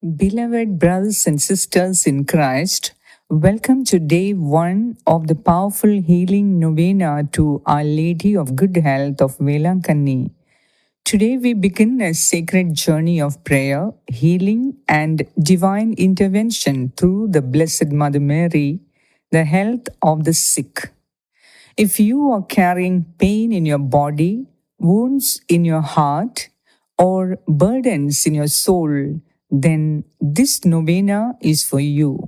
Beloved brothers and sisters in Christ, welcome to day 1 of the powerful healing novena to Our Lady of Good Health of Velankanni. Today we begin a sacred journey of prayer, healing, and divine intervention through the Blessed Mother Mary, the health of the sick. If you are carrying pain in your body, wounds in your heart, or burdens in your soul, then this novena is for you.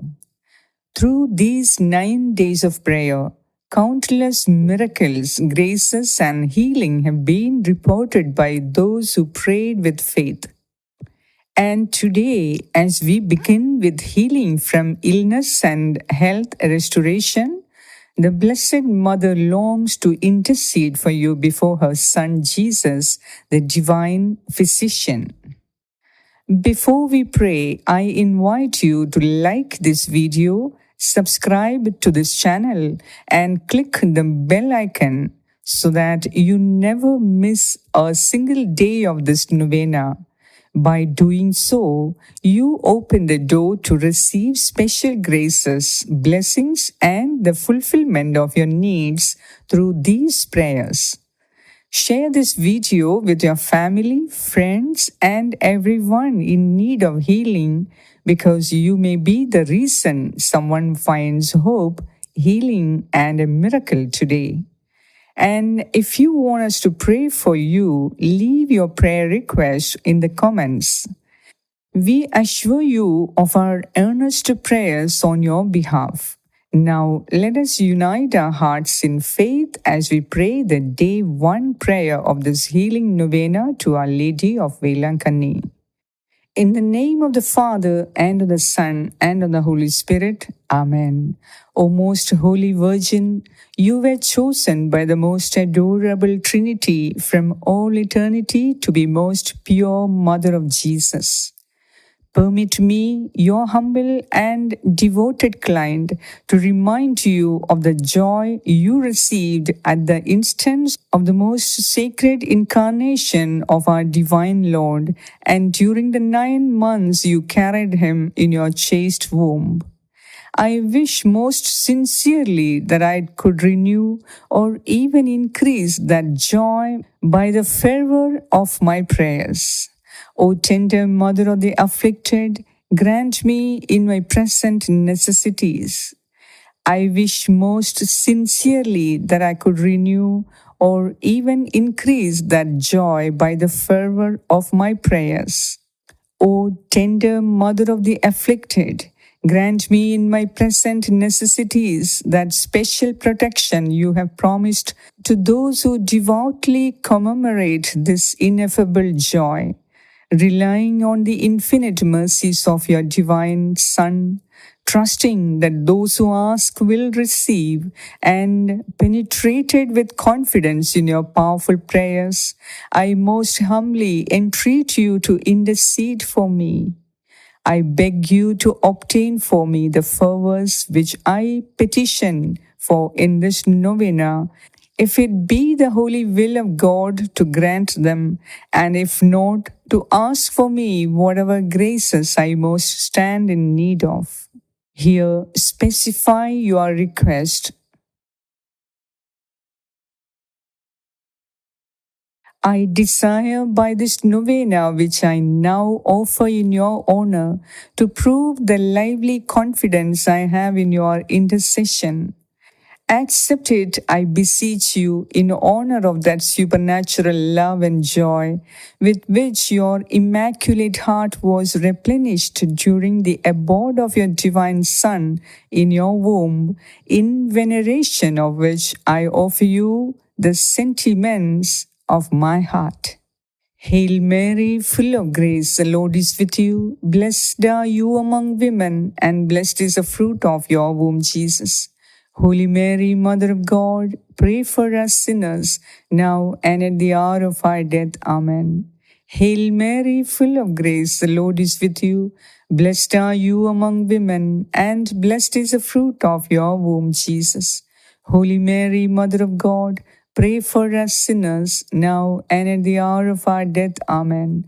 Through these 9 days of prayer, countless miracles, graces, and healing have been reported by those who prayed with faith. And today, as we begin with healing from illness and health restoration, the Blessed Mother longs to intercede for you before her Son Jesus, the Divine Physician. Before we pray, I invite you to like this video, subscribe to this channel, and click the bell icon so that you never miss a single day of this novena. By doing so, you open the door to receive special graces, blessings, and the fulfillment of your needs through these prayers. Share this video with your family, friends, and everyone in need of healing because you may be the reason someone finds hope, healing, and a miracle today. And if you want us to pray for you, leave your prayer request in the comments. We assure you of our earnest prayers on your behalf. Now, let us unite our hearts in faith as we pray the day 1 prayer of this healing novena to Our Lady of Velankanni. In the name of the Father, and of the Son, and of the Holy Spirit. Amen. O most holy Virgin, you were chosen by the most adorable Trinity from all eternity to be most pure Mother of Jesus. Permit me, your humble and devoted client, to remind you of the joy you received at the instance of the most sacred incarnation of our divine Lord, and during the 9 months you carried him in your chaste womb. I wish most sincerely that I could renew or even increase that joy by the fervor of my prayers. O tender Mother of the afflicted, grant me in my present necessities. I wish most sincerely that I could renew or even increase that joy by the fervor of my prayers. O tender Mother of the afflicted, grant me in my present necessities that special protection you have promised to those who devoutly commemorate this ineffable joy. Relying on the infinite mercies of your divine Son, trusting that those who ask will receive, and penetrated with confidence in your powerful prayers, I most humbly entreat you to intercede for me. I beg you to obtain for me the favors which I petition for in this novena, if it be the holy will of God to grant them, and if not, to ask for me whatever graces I most stand in need of. Here, specify your request. I desire by this novena, which I now offer in your honor, to prove the lively confidence I have in your intercession. Accept it, I beseech you, in honor of that supernatural love and joy with which your immaculate heart was replenished during the abode of your divine Son in your womb, in veneration of which I offer you the sentiments of my heart. Hail Mary, full of grace, the Lord is with you. Blessed are you among women, and blessed is the fruit of your womb, Jesus. Holy Mary, Mother of God, pray for us sinners, now and at the hour of our death. Amen. Hail Mary, full of grace, the Lord is with you. Blessed are you among women, and blessed is the fruit of your womb, Jesus. Holy Mary, Mother of God, pray for us sinners, now and at the hour of our death. Amen.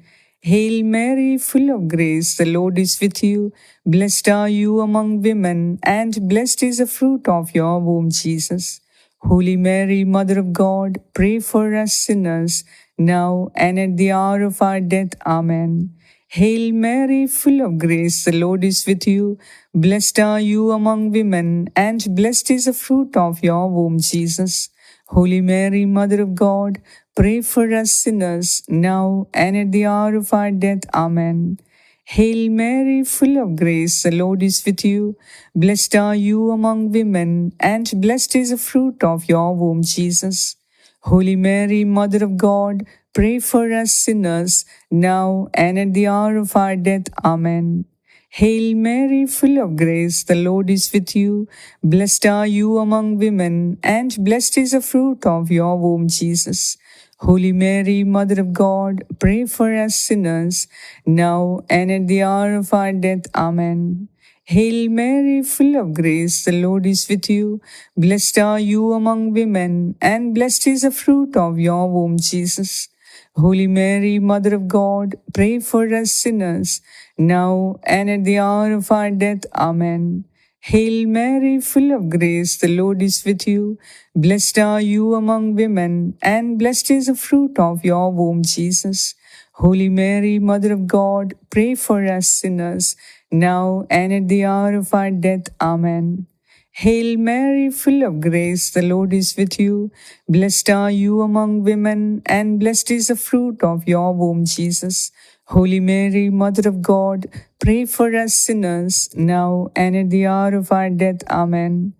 Hail Mary, full of grace, the Lord is with you. Blessed are you among women, and blessed is the fruit of your womb, Jesus. Holy Mary, Mother of God, pray for us sinners, now and at the hour of our death. Amen. Hail Mary, full of grace, the Lord is with you. Blessed are you among women, and blessed is the fruit of your womb, Jesus. Holy Mary, Mother of God, pray for us sinners, now and at the hour of our death. Amen. Hail Mary, full of grace, the Lord is with you. Blessed are you among women, and blessed is the fruit of your womb, Jesus. Holy Mary, Mother of God, pray for us sinners, now and at the hour of our death. Amen. Hail Mary, full of grace, the Lord is with you. Blessed are you among women, and blessed is the fruit of your womb, Jesus. Holy Mary, Mother of God, pray for us sinners, now and at the hour of our death. Amen. Hail Mary, full of grace, the Lord is with you. Blessed are you among women, and blessed is the fruit of your womb, Jesus. Holy Mary, Mother of God, pray for us sinners, now and at the hour of our death. Amen. Hail Mary, full of grace, the Lord is with you. Blessed are you among women, and blessed is the fruit of your womb, Jesus. Holy Mary, Mother of God, pray for us sinners, now and at the hour of our death. Amen. Hail Mary, full of grace, the Lord is with you. Blessed are you among women, and blessed is the fruit of your womb, Jesus. Holy Mary, Mother of God, pray for us sinners, now and at the hour of our death. Amen.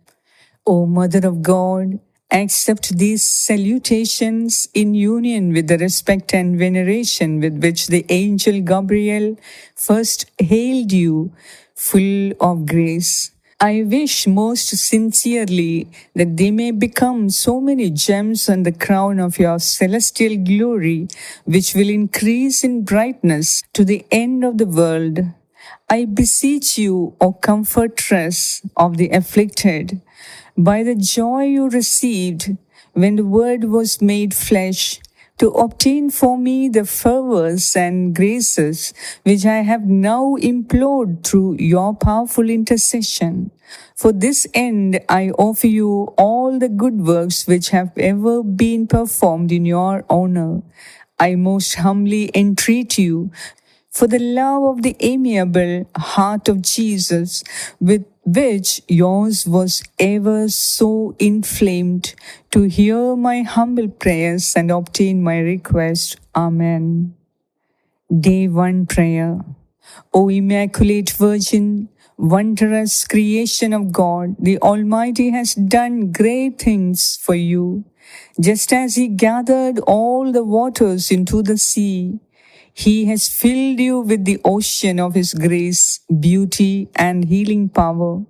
O Mother of God, accept these salutations in union with the respect and veneration with which the angel Gabriel first hailed you, full of grace. I wish most sincerely that they may become so many gems on the crown of your celestial glory, which will increase in brightness to the end of the world. I beseech you, O comfortress of the afflicted, by the joy you received when the Word was made flesh, to obtain for me the favors and graces which I have now implored through your powerful intercession. For this end, I offer you all the good works which have ever been performed in your honor. I most humbly entreat you, for the love of the amiable heart of Jesus, with which yours was ever so inflamed, to hear my humble prayers and obtain my request. Amen. Day 1 Prayer. O Immaculate Virgin, wondrous creation of God, the Almighty has done great things for you. Just as He gathered all the waters into the sea, He has filled you with the ocean of His grace, beauty, and healing power.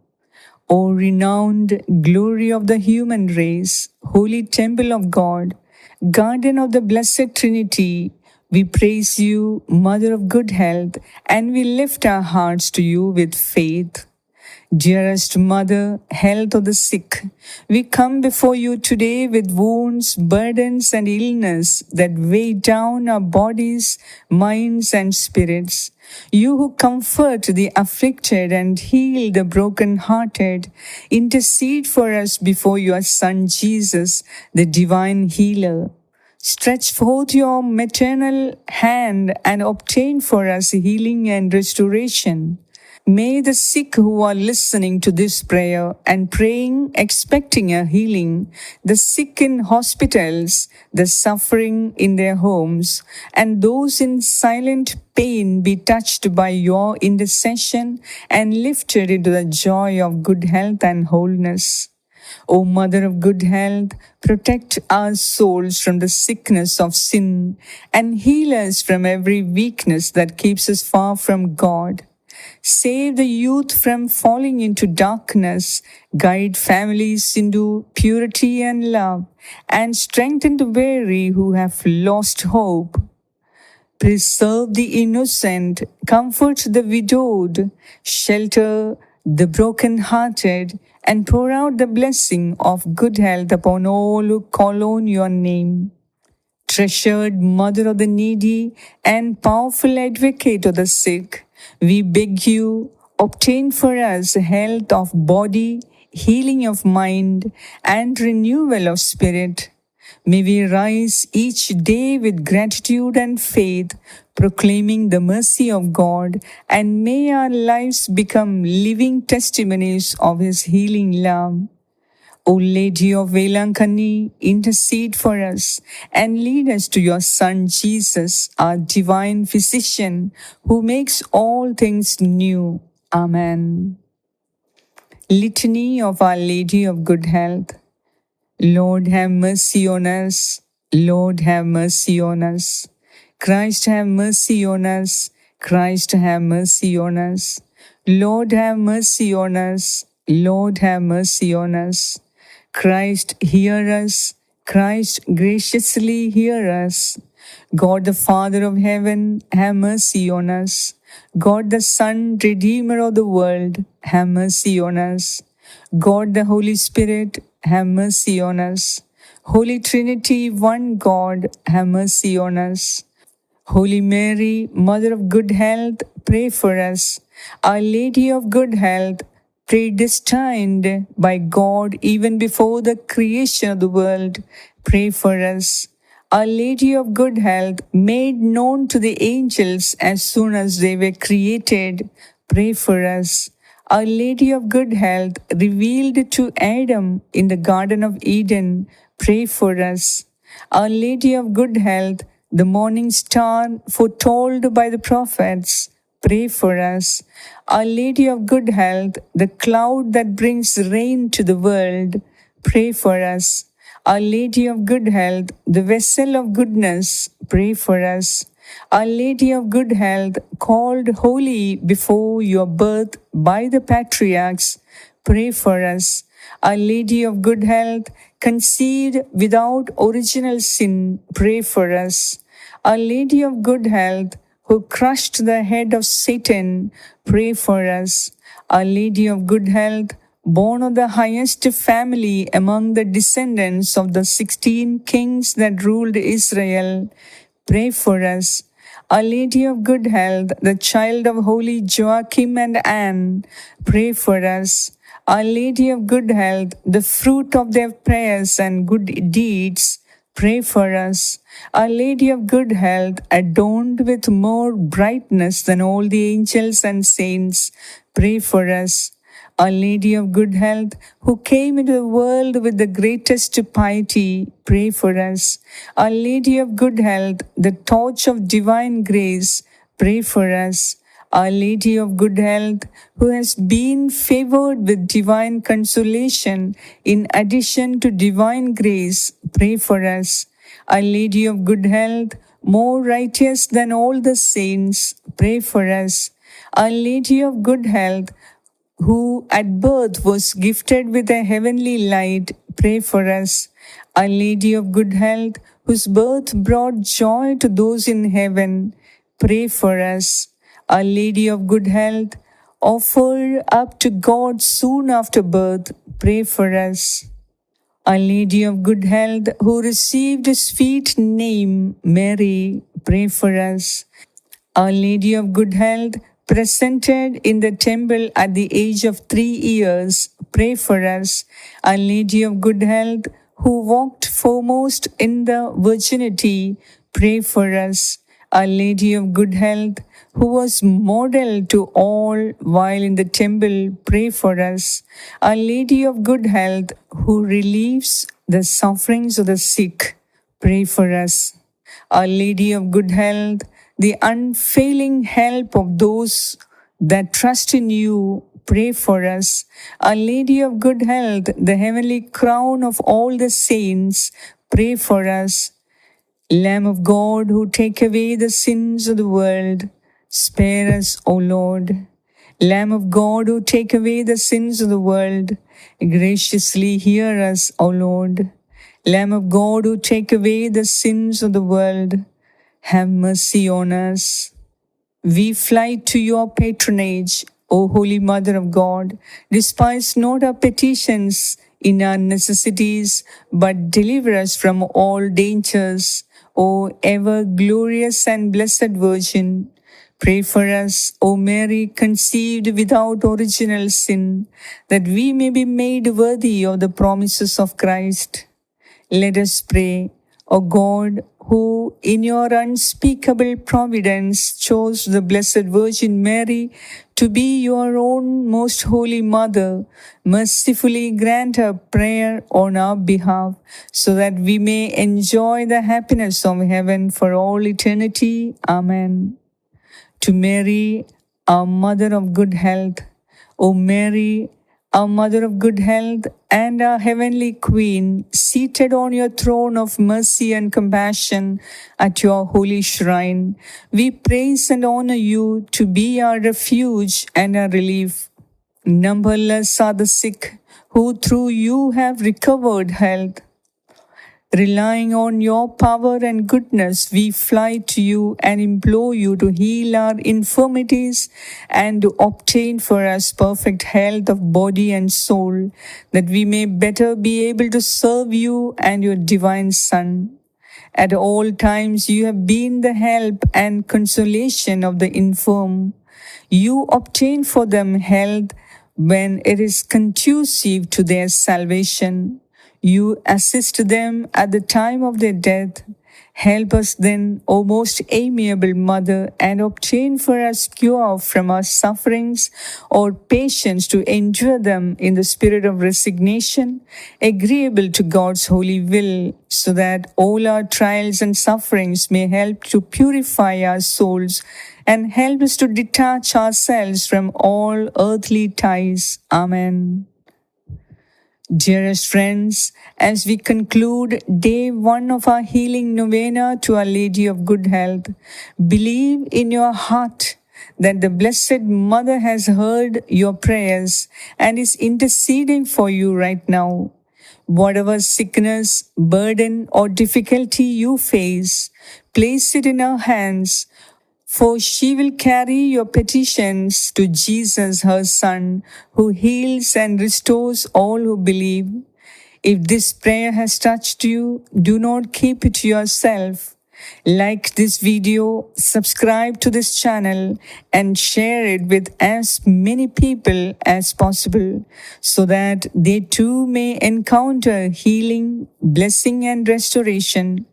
O renowned glory of the human race, holy temple of God, garden of the blessed Trinity, we praise you, Mother of good health, and we lift our hearts to you with faith. Dearest Mother, health of the sick, we come before you today with wounds, burdens, and illness that weigh down our bodies, minds, and spirits. You who comfort the afflicted and heal the broken-hearted, intercede for us before your Son Jesus, the divine healer. Stretch forth your maternal hand and obtain for us healing and restoration. May the sick who are listening to this prayer and praying, expecting a healing, the sick in hospitals, the suffering in their homes, and those in silent pain be touched by your intercession and lifted into the joy of good health and wholeness. O Mother of good health, protect our souls from the sickness of sin and heal us from every weakness that keeps us far from God. Save the youth from falling into darkness, guide families into purity and love, and strengthen the weary who have lost hope. Preserve the innocent, comfort the widowed, shelter the broken-hearted, and pour out the blessing of good health upon all who call on your name. Treasured Mother of the needy and powerful advocate of the sick, we beg you, obtain for us health of body, healing of mind, and renewal of spirit. May we rise each day with gratitude and faith, proclaiming the mercy of God, and may our lives become living testimonies of His healing love. O Lady of Velankani, intercede for us and lead us to your Son Jesus, our divine physician, who makes all things new. Amen. Litany of Our Lady of Good Health. Lord, have mercy on us. Lord, have mercy on us. Christ, have mercy on us. Christ, have mercy on us. Lord, have mercy on us. Lord, have mercy on us. Christ, hear us. Christ, graciously hear us. God the Father of heaven, have mercy on us. God the Son, Redeemer of the world, have mercy on us. God the Holy Spirit, have mercy on us. Holy Trinity, one God, have mercy on us. Holy Mary, Mother of Good Health, pray for us. Our Lady of Good Health, predestined by God even before the creation of the world, pray for us. Our Lady of Good Health, made known to the angels as soon as they were created, pray for us. Our Lady of Good Health, revealed to Adam in the Garden of Eden, pray for us. Our Lady of Good Health, the morning star foretold by the prophets, pray for us. Our Lady of Good Health, the cloud that brings rain to the world, pray for us. Our Lady of Good Health, the vessel of goodness, pray for us. Our Lady of Good Health, called holy before your birth by the patriarchs, pray for us. Our Lady of Good Health, conceived without original sin, pray for us. Our Lady of Good Health, who crushed the head of Satan, pray for us. Our Lady of Good Health, born of the highest family among the descendants of the 16 kings that ruled Israel, pray for us. Our Lady of Good Health, the child of holy Joachim and Anne, pray for us. Our Lady of Good Health, the fruit of their prayers and good deeds, pray for us. Our Lady of Good Health, adorned with more brightness than all the angels and saints, pray for us. Our Lady of Good Health, who came into the world with the greatest piety, pray for us. Our Lady of Good Health, the torch of divine grace, pray for us. Our Lady of Good Health, who has been favored with divine consolation in addition to divine grace, pray for us. Our Lady of Good Health, more righteous than all the saints, pray for us. Our Lady of Good Health, who at birth was gifted with a heavenly light, pray for us. Our Lady of Good Health, whose birth brought joy to those in heaven, pray for us. Our Lady of Good Health, offered up to God soon after birth, pray for us. Our Lady of Good Health, who received a sweet name, Mary, pray for us. Our Lady of Good Health, presented in the temple at the age of 3 years, pray for us. Our Lady of Good Health, who walked foremost in the virginity, pray for us. Our Lady of Good Health, who was model to all while in the temple, pray for us. Our Lady of Good Health, who relieves the sufferings of the sick, pray for us. Our Lady of Good Health, the unfailing help of those that trust in you, pray for us. Our Lady of Good Health, the heavenly crown of all the saints, pray for us. Lamb of God, who take away the sins of the world, spare us, O Lord. Lamb of God, who take away the sins of the world, graciously hear us, O Lord. Lamb of God, who take away the sins of the world, have mercy on us. We fly to your patronage, O Holy Mother of God. Despise not our petitions in our necessities, but deliver us from all dangers. O ever glorious and blessed Virgin, pray for us, O Mary, conceived without original sin, that we may be made worthy of the promises of Christ. Let us pray. O God, who in your unspeakable providence chose the Blessed Virgin Mary to be your own most holy mother, mercifully grant her prayer on our behalf, so that we may enjoy the happiness of heaven for all eternity. Amen. To Mary, our Mother of good health, O Mary, our Mother of good health and our Heavenly Queen, seated on your throne of mercy and compassion at your holy shrine, we praise and honor you to be our refuge and our relief. Numberless are the sick who through you have recovered health. Relying on your power and goodness, we fly to you and implore you to heal our infirmities and to obtain for us perfect health of body and soul, that we may better be able to serve you and your divine Son. At all times you have been the help and consolation of the infirm. You obtain for them health when it is conducive to their salvation. You assist them at the time of their death. Help us then, O most amiable Mother, and obtain for us cure from our sufferings or patience to endure them in the spirit of resignation, agreeable to God's holy will, so that all our trials and sufferings may help to purify our souls and help us to detach ourselves from all earthly ties. Amen. Dearest friends, as we conclude day 1 of our healing novena to Our Lady of Good Health, believe in your heart that the Blessed Mother has heard your prayers and is interceding for you right now. Whatever sickness, burden, or difficulty you face, place it in her hands, for she will carry your petitions to Jesus, her Son, who heals and restores all who believe. If this prayer has touched you, do not keep it to yourself. Like this video, subscribe to this channel, and share it with as many people as possible, so that they too may encounter healing, blessing, and restoration.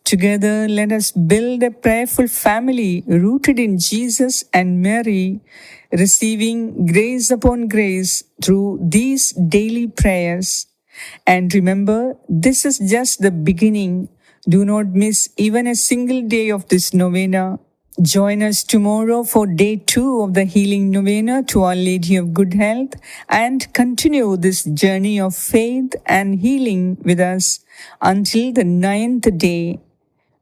Together, let us build a prayerful family rooted in Jesus and Mary, receiving grace upon grace through these daily prayers. And remember, this is just the beginning. Do not miss even a single day of this novena. Join us tomorrow for day 2 of the healing novena to Our Lady of Good Health, and continue this journey of faith and healing with us until the 9th day.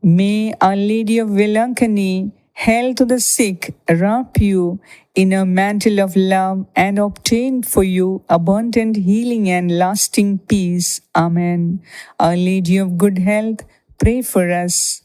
May Our Lady of Velankani, hail to the sick, wrap you in a mantle of love and obtain for you abundant healing and lasting peace. Amen. Our Lady of Good Health, pray for us.